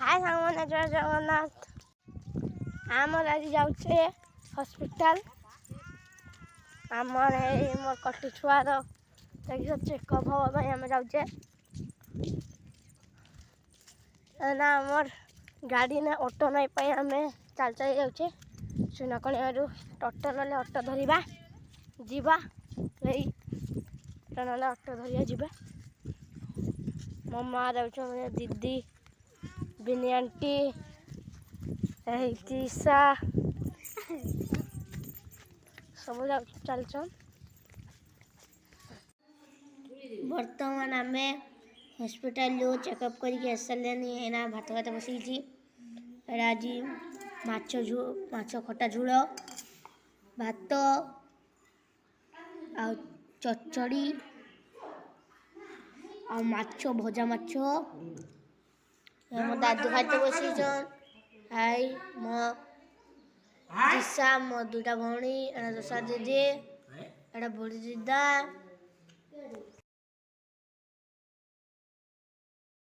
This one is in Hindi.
हाय सामने जय जगन्नाथ आमर आज जाऊे हॉस्पिटल आमर है मोर कटी छुआर चेकअप हाँवाई आम जाऊे ना आमर गाड़ी ना ऑटो नहीं पाई आम चल चल जाऊे सुनाकणिया टोटो ना ऑटो धरवा जीवा ना ऑटो धरिया जीवा मो माँ जाऊे दीदी बिनी आंटी तीसा सब चलचन बर्तमान आम हॉस्पिटल चेकअप करके आसना भात भात बसई आज माछ खटा झोल भात आ चचड़ी आ माछ भजा माछ मो दादू खाते बसईचन हाय मो दिशा मो दुटा भौणी एड़ा दशा दीदी एड़ा बड़ी दीदा